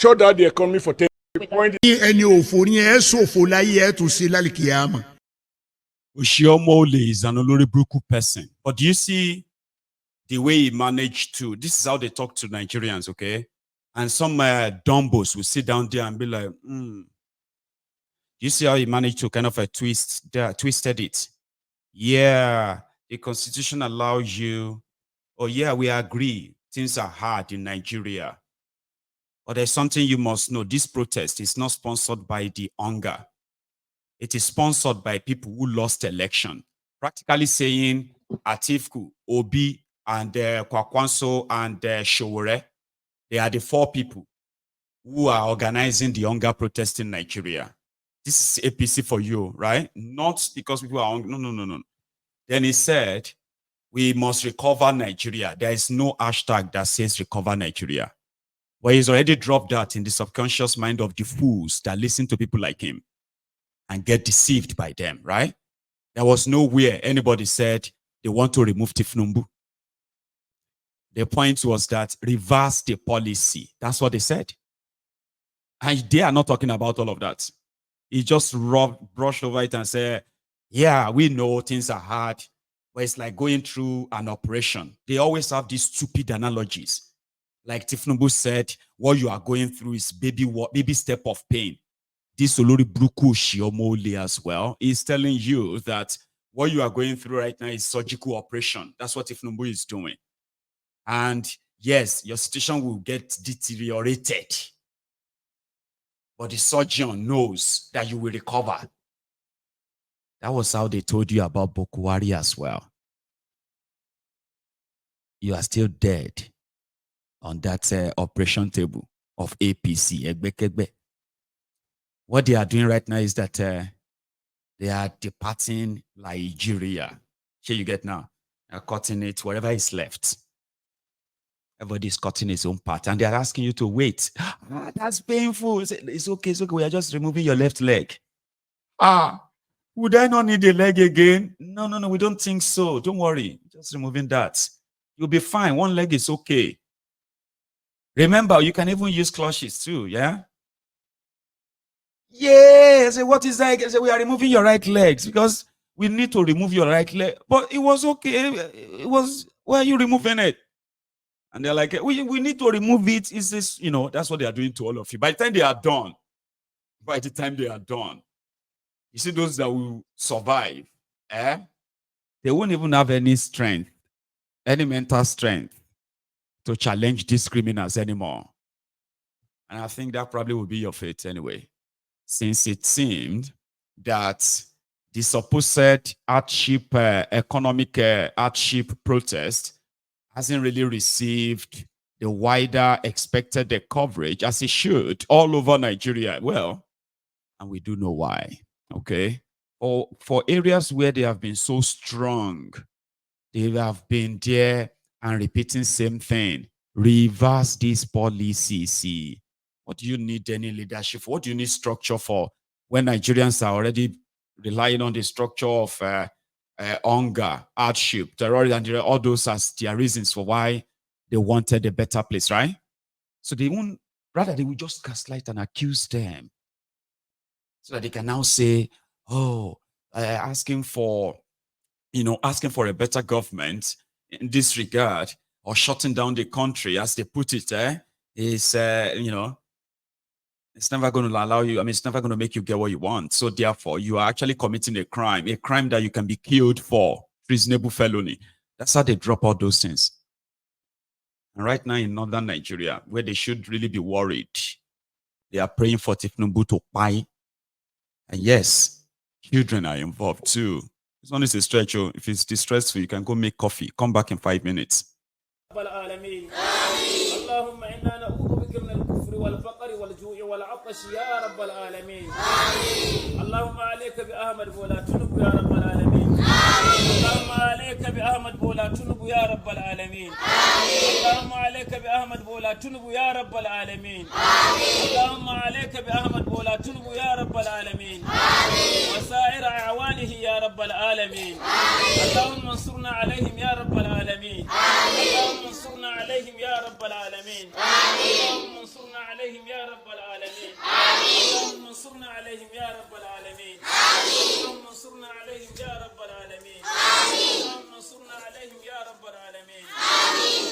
shut down the economy for 10 point. Ẹni òfò ni ẹ ṣòfò láyé ẹ tún ṣe lálìkìyámà. Oshiomhole is an Oloriburuku person. But do you see the way he managed to? This is how they talk to Nigerians, okay? And some dumbos will sit down there and be like, You see how he managed to kind of twisted it? Yeah, the constitution allows you, oh yeah, we agree, things are hard in Nigeria. But there's something you must know. This protest is not sponsored by the hunger. It is sponsored by people who lost election. Practically saying Atiku, Obi, and Kwakwanso and Showore, they are the 4 people who are organizing the hunger protest in Nigeria. This is APC for you, right? Not because people are hungry. No. Then he said, we must recover Nigeria. There is no hashtag that says recover Nigeria. But he's already dropped that in the subconscious mind of the fools that listen to people like him and get deceived by them, right? There was nowhere anybody said they want to remove Tifnumbu. The point was that reverse the policy. That's what they said. And they are not talking about all of that. He just brushed over it and said, yeah, we know things are hard, but it's like going through an operation. They always have these stupid analogies. Like Tifnumbu said, what you are going through is baby step of pain. This Oloriburuku Oshiomhole as well is telling you that what you are going through right now is surgical operation. That's what Tifnumbu is doing. And yes, your situation will get deteriorated. But the surgeon knows that you will recover. That was how they told you about Bokuwari as well. You are still dead on that operation table of APC. What they are doing right now is that they are departing Nigeria. Here you get now. They're cutting it, whatever is left. Everybody is cutting his own part. And they're asking you to wait. That's painful. It's okay, it's okay. We are just removing your left leg. Would I not need a leg again? No, we don't think so. Don't worry. Just removing that. You'll be fine. One leg is okay. Remember, you can even use clutches too, yeah? Yeah, I say, what is that? I say, we are removing your right legs because we need to remove your right leg. But it was okay. Why are you removing it? And they're like, we need to remove it. Is this, that's what they are doing to all of you. By the time they are done, you see those that will survive, they won't even have any strength, any mental strength to challenge these criminals anymore. And I think that probably will be your fate anyway, since it seemed that the supposed hardship, economic hardship protest hasn't really received the wider expected coverage as it should all over Nigeria. Well, and we do know why, okay? Or for areas where they have been so strong, they have been there and repeating same thing. Reverse this policy. See, what do you need any leadership for? What do you need structure for when Nigerians are already relying on the structure of hunger, hardship, terrorism, and all those as their reasons for why they wanted a better place, right? So they won't, rather they will just gaslight and accuse them so that they can now say, asking for a better government in this regard, or shutting down the country, as they put it, is, it's never going to allow you, it's never going to make you get what you want. So therefore, you are actually committing a crime that you can be killed for, treasonable felony. That's how they drop all those things. And right now in northern Nigeria, where they should really be worried, they are praying for Tifnumbu to buy. And yes, children are involved too. This one is a stretch. If it's distressful, you can go make coffee. Come back in 5 minutes. يا رب العالمين اللهم عليك بأحمد بولا تنب يا رب العالمين اللهم عليك بأحمد بولا تنب يا رب العالمين اللهم عليك بأحمد بولا تنب يا رب العالمين اللهم عليك بأحمد بولا تنب يا رب العالمين وسائر أعوانه يا رب العالمين اللهم انصرنا عليهم يا رب العالمين اللهم انصرنا عليهم يا رب العالمين اللهم انصرنا عليهم عليهم يا رب العالمين اللهم انصرنا عليهم يا رب العالمين اللهم انصرنا عليهم يا رب العالمين اللهم انصرنا عليهم يا رب العالمين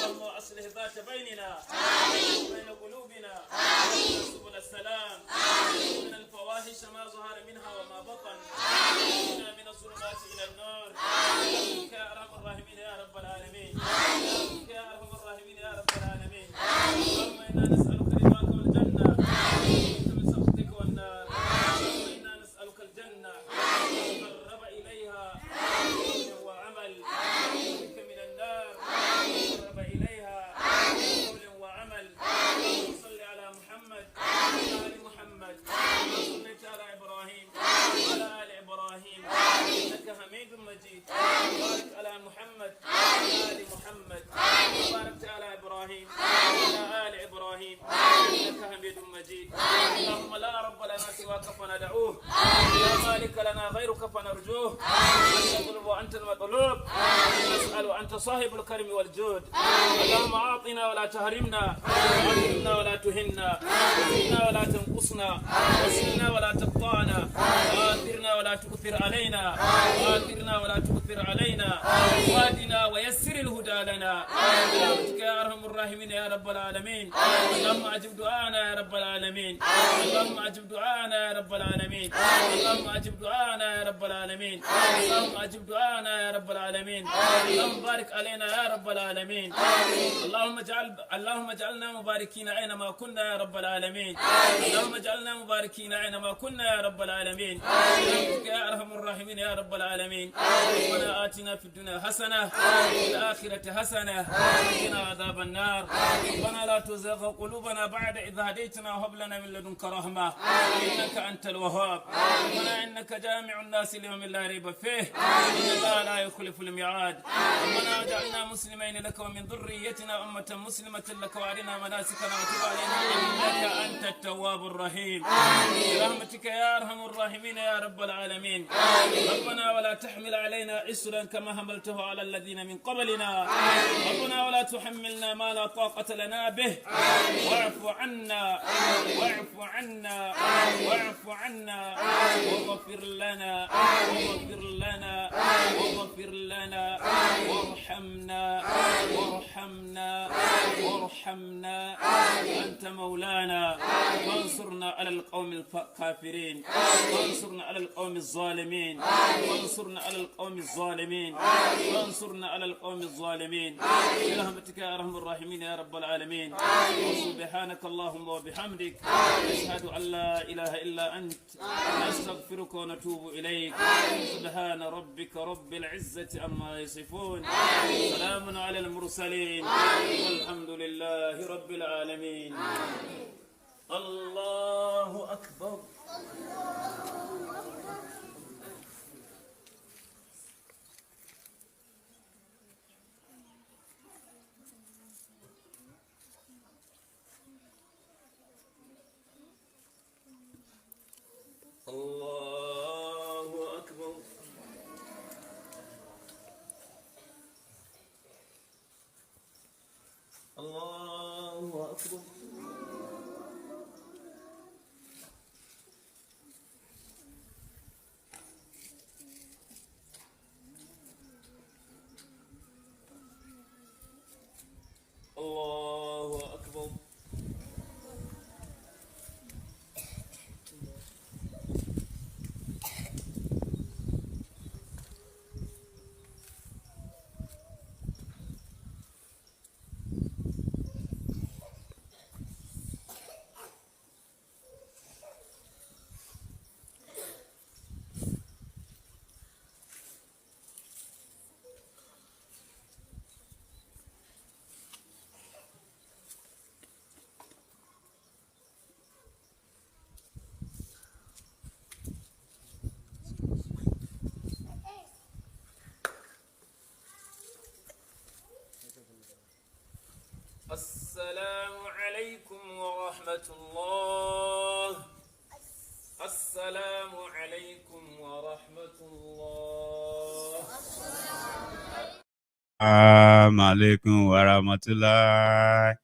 اللهم اصلح ذات بيننا وبين قلوبنا سبل السلام من الفواحش ما ظهر منها وما بطن من الظلمات الى النور يا ارحم الراحمين يا رب العالمين يا ارحم الراحمين يا رب العالمين اللهم انا نسالك رضاك والجنه من سخطك والنار وانا نسالك الجنه قرب اليها قول وعمل بك من النار قرب اليها قول وعمل صل على محمد وعلى ال محمد صليت على ابراهيم وعلى ال ابراهيم انك حميد مجيد بارك على محمد وعلى ال محمد وبارك على ابراهيم وعلى ال ابراهيم انك حميد مجيد اللهم لا رب لنا سواك فندعوه لا مالك لنا غيرك فنرجوه انت تطلب وانت المطلوب نسال وانت صاحب الكرم والجود اللهم اعطنا ولا تحرمنا واكرمنا ولا تهنا وزدنا ولا تنقصنا وسلنا ولا تقطعنا واثرنا ولا تؤثر علينا واثرنا ولا تؤثر علينا وادنا ويسر الهدى لنا برحمتك يا ارحم الراحمين يا رب العالمين اللهم اجب دعاءنا يا رب العالمين اللهم اجب دعاءنا يا رب العالمين اللهم اجب دعاءنا يا رب العالمين اللهم اجب دعاءنا يا رب العالمين اللهم بارك علينا يا رب العالمين اللهم اجعلنا مباركين اينما كنا يا رب العالمين اللهم اجعلنا مباركين اينما كنا يا رب العالمين برحمتك يا ارحم الراحمين يا رب العالمين ربنا آتنا في الدنيا حسنه وفي الاخره حسنه وقنا عذاب النار ربنا لا تزغ قلوبنا بعد إذ هديتنا وهب لنا من لدنك رحمه انك انت الوهاب ربنا انك جامع الناس ليوم لا ريب فيه ان الله لا يخلف الميعاد ربنا اجعلنا مسلمين لك ومن ذريتنا امه مسلمه لك وارنا مناسكنا وتب علينا انك انت التواب الرحيم برحمتك يا ارحم الراحمين يا رب العالمين ربنا ولا تحمل علينا إسرا كما حملته على الذين من قبلنا ربنا ولا تحملنا ما لا طاقة لنا به واعف عنا واعف عنا واعف عنا واغفر لنا واغفر لنا واغفر لنا وارحمنا وارحمنا وارحمنا أنت مولانا وانصرنا على القوم الكافرين وانصرنا على القوم الظالمين وانصرنا على القوم الظالمين وانصرنا على القوم الظالمين برحمتك يا ارحم الراحمين يا رب العالمين وسبحانك اللهم وبحمدك نشهد ان لا اله الا انت نستغفرك ونتوب اليك سبحان ربك رب العزه عما يصفون سلام على المرسلين والحمد لله رب العالمين الله اكبر الله أكبر الله أكبر الله أكبر السلام عليكم ورحمة الله. السلام عليكم ورحمة الله. عليكم ورحمة الله.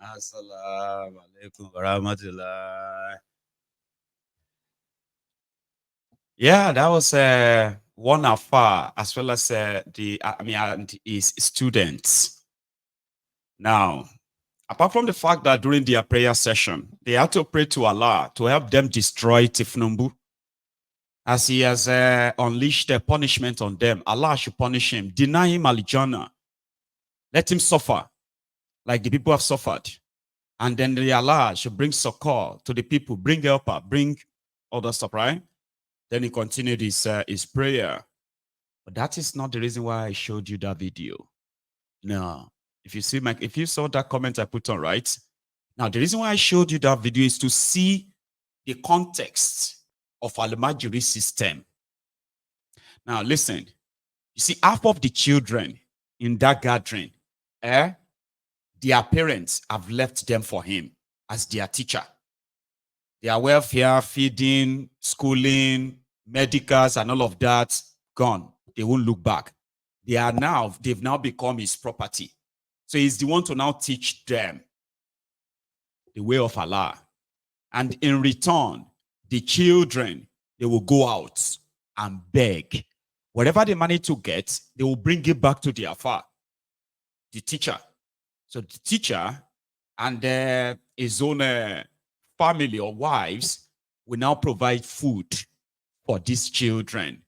Assalamu alaikum warahmatullah. Yeah, that was one afar, as well as and his students. Now, apart from the fact that during their prayer session, they had to pray to Allah to help them destroy Tifnumbu, as he has unleashed a punishment on them. Allah should punish him, deny him al-Jannah, let him suffer like the people have suffered. And then the Allah should bring succor to the people, bring helper, bring all that stuff, right? Then he continued his prayer. But that is not the reason why I showed you that video. No. If you saw that comment I put on, right? Now, the reason why I showed you that video is to see the context of Al-Majiri system. Now, listen. You see, half of the children in that gathering, their parents have left them for him as their teacher. Their welfare, feeding, schooling, medicals, and all of that, gone. They won't look back. They've now become his property. So he's the one to now teach them the way of Allah. And in return, the children, they will go out and beg. Whatever they manage to get, they will bring it back to their father, the teacher. So the teacher and his own family or wives will now provide food for these children.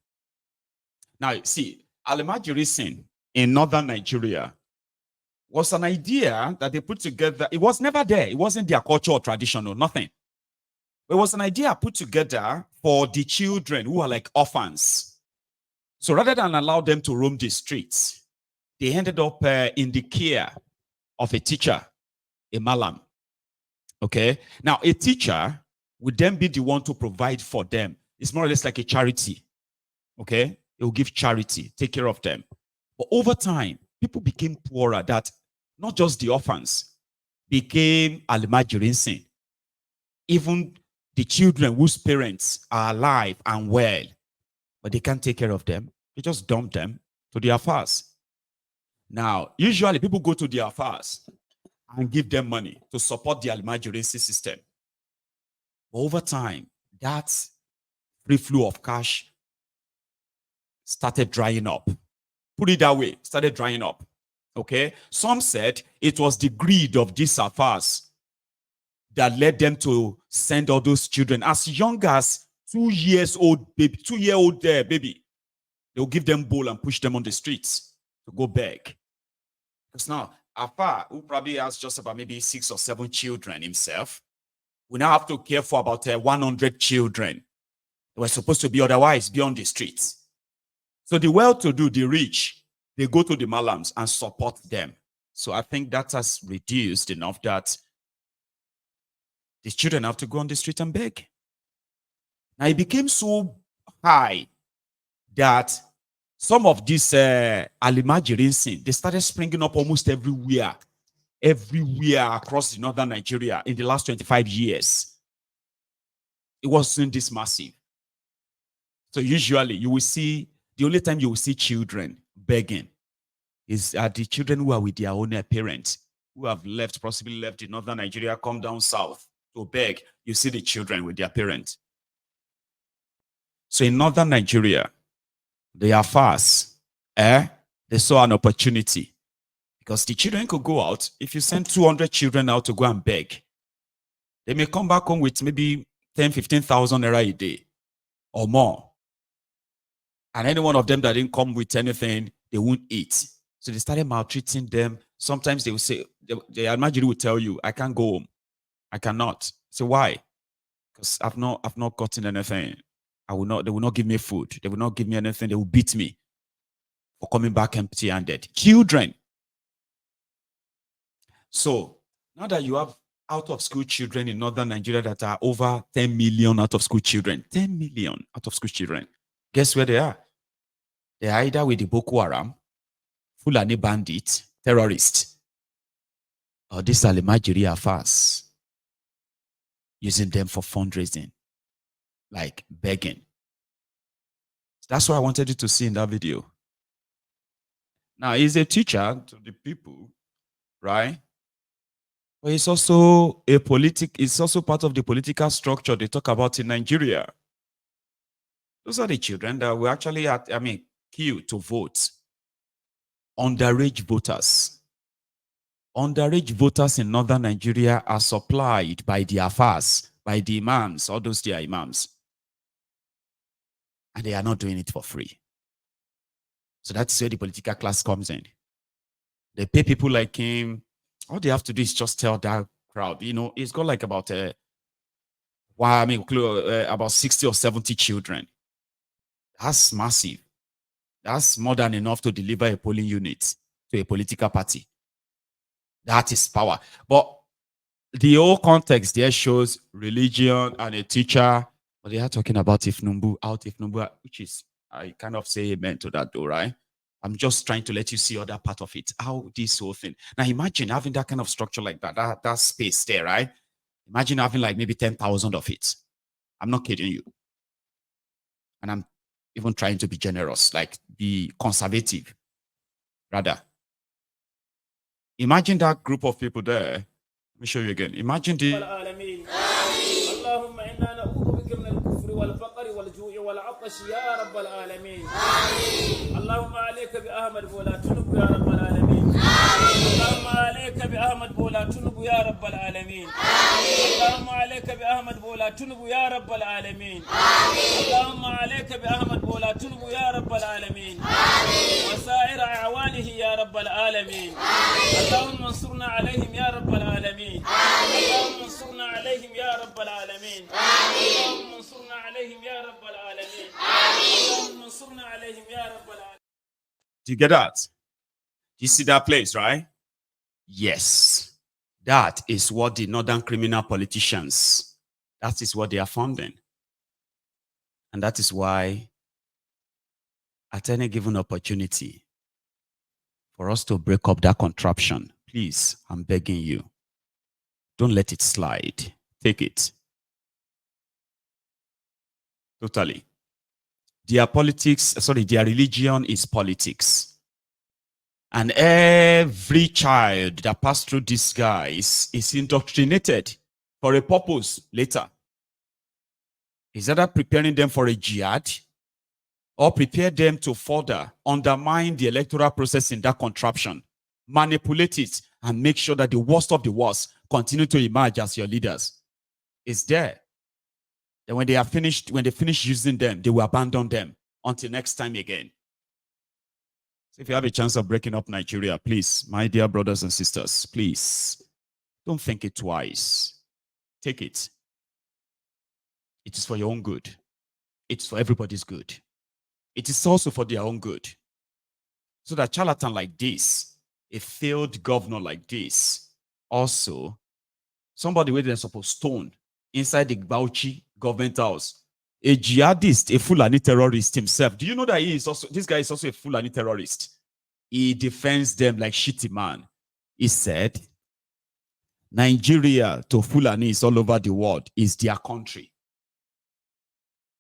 Now, see, Al-Majirism in northern Nigeria was an idea that they put together. It was never there. It wasn't their culture or tradition or nothing. It was an idea put together for the children who are like orphans. So rather than allow them to roam the streets, they ended up in the care of a teacher, a malam. Okay? Now, a teacher would then be the one to provide for them. It's more or less like a charity. Okay? It will give charity, take care of them. But over time, people became poorer, that not just the orphans became al-majirinsin. Even the children whose parents are alive and well, but they can't take care of them. They just dump them to the affairs. Now, usually people go to the affairs and give them money to support the al-majirinsin system. But over time, that free flow of cash started drying up. Put it that way, started drying up. Okay? Some said it was the greed of these affairs that led them to send all those children as young as 2-year-old baby, 2-year-old baby. They'll give them bowl and push them on the streets to go beg. Because now, Afa, who probably has just about maybe 6 or 7 children himself, we now have to care for about 100 children. They were supposed to be otherwise be on the streets. So the well-to-do, the rich, they go to the malams and support them. So I think that has reduced enough that the children have to go on the street and beg. Now it became so high that some of these al-majirinsin, they started springing up almost everywhere across the northern Nigeria in the last 25 years. It wasn't this massive. So usually you will see, the only time you will see children begging is the children who are with their own parents, who have left, possibly left in northern Nigeria, come down south to beg. You see the children with their parents. So in northern Nigeria, they are fast. They saw an opportunity because the children could go out. If you send 200 children out to go and beg, they may come back home with maybe 10,000-15,000 naira a day or more. And any one of them that didn't come with anything, they won't eat. So they started maltreating them. Sometimes they will say, the Al-Majiri will tell you, I can't go home. I cannot. So why? Because I've not gotten anything. They will not give me food. They will not give me anything. They will beat me for coming back empty-handed. Children. So now that you have out-of-school children in northern Nigeria that are over 10 million out-of-school children, 10 million out-of-school children, guess where they are? They are either with the Boko Haram, Fulani bandits, terrorists, or these al-Majiri affairs, using them for fundraising, like begging. That's what I wanted you to see in that video. Now, he's a teacher to the people, right? But it's also it's also part of the political structure they talk about in Nigeria. Those are the children that were actually queue to vote. Underage voters. Underage voters in northern Nigeria are supplied by the Afars, by the imams, all those their imams. And they are not doing it for free. So that's where the political class comes in. They pay people like him. All they have to do is just tell that crowd, it's got like about about 60 or 70 children. That's massive. That's more than enough to deliver a polling unit to a political party. That is power. But the whole context there shows religion and a teacher. But they are talking about Ifnumbu, which is, I kind of say amen to that though, right? I'm just trying to let you see other part of it. How this whole thing. Now imagine having that kind of structure like that space there, right? Imagine having like maybe 10,000 of it. I'm not kidding you. And I'm even trying to be generous, like be conservative, rather. Imagine that group of people there. Let me show you again. Imagine the... اللهم عليك بأحمد بولا تنب يا رب العالمين اللهم عليك بأحمد بولا تنب يا رب العالمين اللهم عليك بأحمد بولا تنب يا رب العالمين اللهم عليك بأحمد بولا تنب يا رب العالمين وسائر أعوانه يا رب العالمين اللهم انصرنا عليهم يا رب العالمين اللهم انصرنا عليهم يا رب العالمين اللهم انصرنا عليهم يا رب العالمين اللهم انصرنا عليهم يا رب العالمين. Do you get that? Do you see that place, right? Yes. That is what the northern criminal politicians, that is what they are funding. And that is why at any given opportunity for us to break up that contraption, please, I'm begging you, don't let it slide. Take it. Totally. Their religion is politics. And every child that passed through these guys is indoctrinated for a purpose later. Is either preparing them for a jihad or prepare them to further undermine the electoral process in that contraption, manipulate it, and make sure that the worst of the worst continue to emerge as your leaders. It's there. Then when they finish using them, they will abandon them until next time again. So if you have a chance of breaking up Nigeria, please, my dear brothers and sisters, please, don't think it twice. Take it. It is for your own good. It's for everybody's good. It is also for their own good. So that charlatan like this, a failed governor like this, also, somebody where they're supposed to stone inside the Bauchi government house, a jihadist, a Fulani terrorist himself. Do you know that this guy is also a Fulani terrorist? He defends them like shitty man. He said, Nigeria to Fulanis all over the world is their country.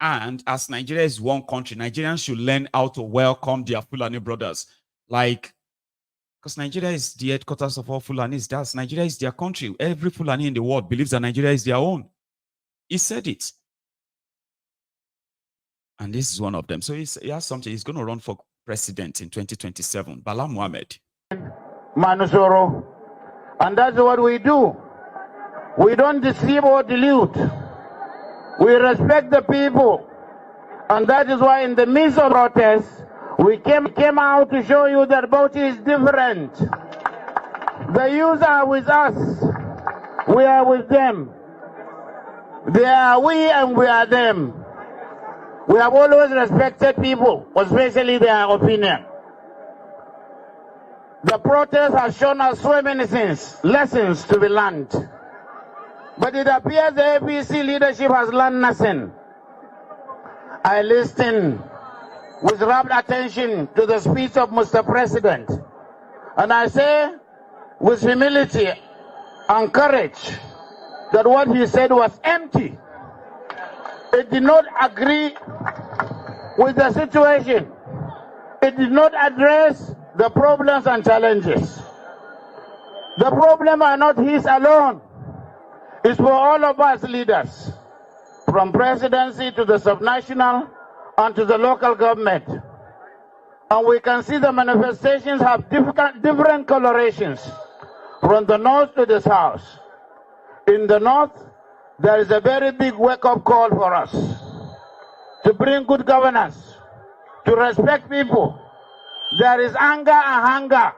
And as Nigeria is one country, Nigerians should learn how to welcome their Fulani brothers. Because Nigeria is the headquarters of all Fulanis. Nigeria is their country. Every Fulani in the world believes that Nigeria is their own. He said it. And this is one of them. So he has something. He's going to run for president in 2027. Bala Muhammad. Manusoro. And that's what we do. We don't deceive or dilute. We respect the people. And that is why in the midst of protests, we came out to show you that Bauchi is different. The youth are with us. We are with them. They are we and we are them. We have always respected people, especially their opinion. The protest has shown us so many things, lessons to be learned. But it appears the APC leadership has learned nothing. I listened with rapt attention to the speech of Mr. President. And I say with humility and courage that what he said was empty. It did not agree with the situation. It did not address the problems and challenges. The problem are not his alone. It's for all of us leaders, from presidency to the subnational and to the local government. And we can see the manifestations have different colorations from the north to the south. In the north, there is a very big wake-up call for us to bring good governance, to respect people. There is anger and hunger.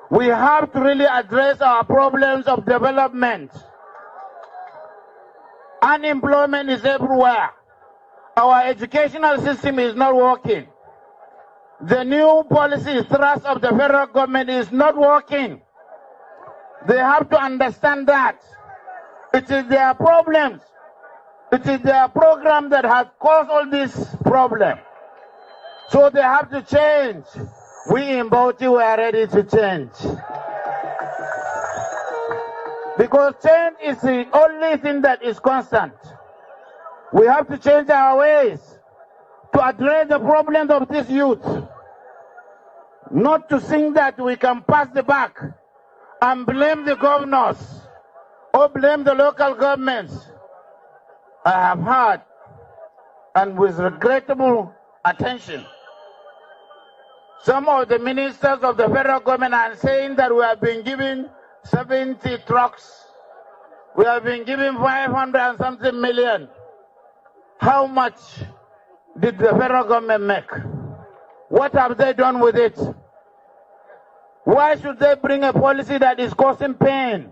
We have to really address our problems of development. Unemployment is everywhere. Our educational system is not working. The new policy thrust of the federal government is not working. They have to understand that. It is their problems. It is their program that has caused all this problem. So they have to change. We in Bauchi are ready to change. Because change is the only thing that is constant. We have to change our ways to address the problems of this youth. Not to think that we can pass the buck and blame the governors or blame the local governments. I have heard, and with regrettable attention, some of the ministers of the federal government are saying that we have been given 70 trucks. We have been given 500 and something million. How much did the federal government make? What have they done with it? Why should they bring a policy that is causing pain?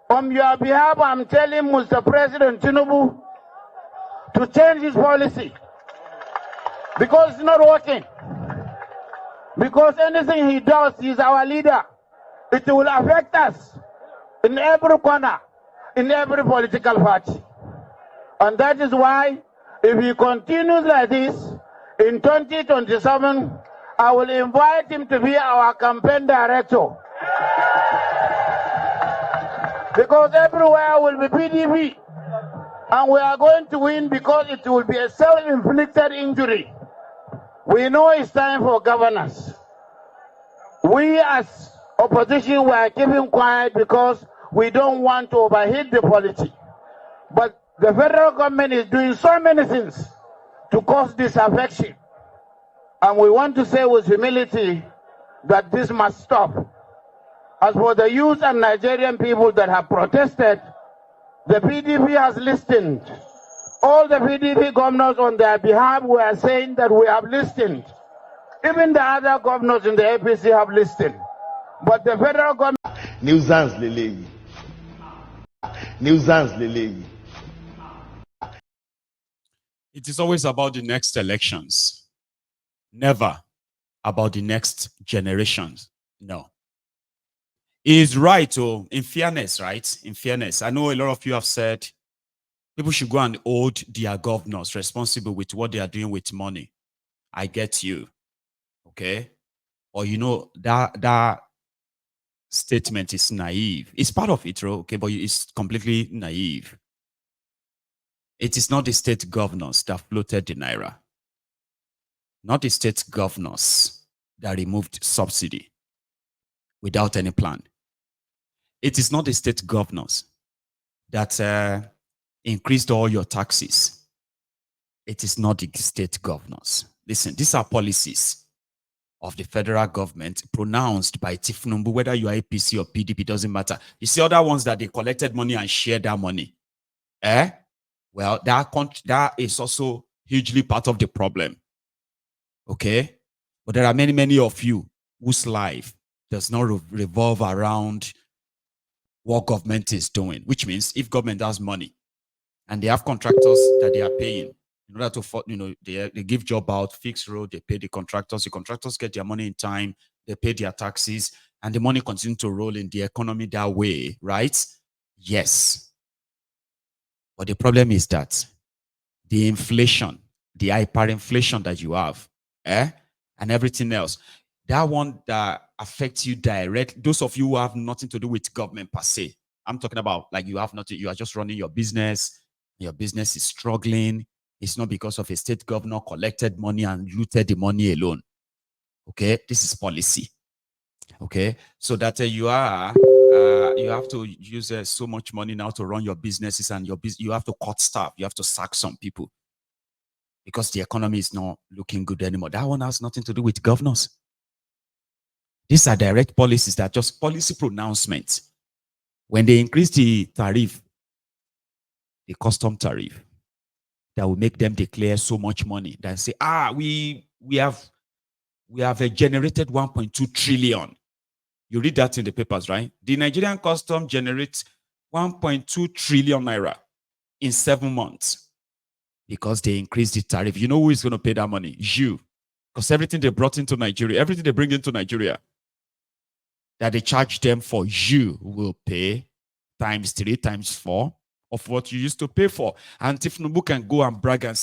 On your behalf, I'm telling Mr. President Tinubu to change his policy. Because it's not working. Because anything he does, he's our leader. It will affect us in every corner, in every political party. And that is why, if he continues like this, in 2027, I will invite him to be our campaign director. Because everywhere will be PDP. And we are going to win because it will be a self-inflicted injury. We know it's time for governance. We as opposition were keeping quiet because we don't want to overheat the polity. But the federal government is doing so many things to cause disaffection. And we want to say with humility that this must stop. As for the youth and Nigerian people that have protested, the PDP has listened. All the PDP governors on their behalf were saying that we have listened. Even the other governors in the APC have listened. But the federal government... Nuisance Lele. Nuisance Lele. It is always about the next elections. Never about the next generations. No. It is right, oh, in fairness, right? In fairness. I know a lot of you have said people should go and hold their governors responsible with what they are doing with money. I get you. Okay? Or you know, that statement is naive. It's part of it, okay, but it's completely naive. It is not the state governors that floated the naira. Not the state governors that removed subsidy without any plan. It is not the state governors that increased all your taxes. It is not the state governors. Listen, these are policies of the federal government pronounced by Tifnumbu, whether you are APC or PDP, doesn't matter. You see other ones that they collected money and shared that money. Well, that is also hugely part of the problem. Okay? But there are many, many of you whose life does not revolve around what government is doing, which means if government has money and they have contractors that they are paying in order to, you know, they give job out, fix road, they pay the contractors get their money in time, they pay their taxes, and the money continues to roll in the economy that way, right? Yes. But the problem is that the inflation, the hyperinflation that you have, and everything else, that one that affects you direct, those of you who have nothing to do with government per se. I'm talking about like you have nothing, you are just running your business is struggling. It's not because of a state governor collected money and looted the money alone. Okay, this is policy. Okay, so that you have to use so much money now to run your businesses, and you have to cut staff, you have to sack some people because the economy is not looking good anymore. That one has nothing to do with governors. These are direct policies that just policy pronouncements. When they increase the tariff, the custom tariff, that will make them declare so much money that say, we have generated 1.2 trillion. You read that in the papers, right? The Nigerian custom generates 1.2 trillion naira in 7 months because they increased the tariff. You know who is going to pay that money? You. Because everything they brought into Nigeria, everything they bring into Nigeria, that they charge them for, you will pay times 3, times 4 of what you used to pay for. And if Nubu can go and brag and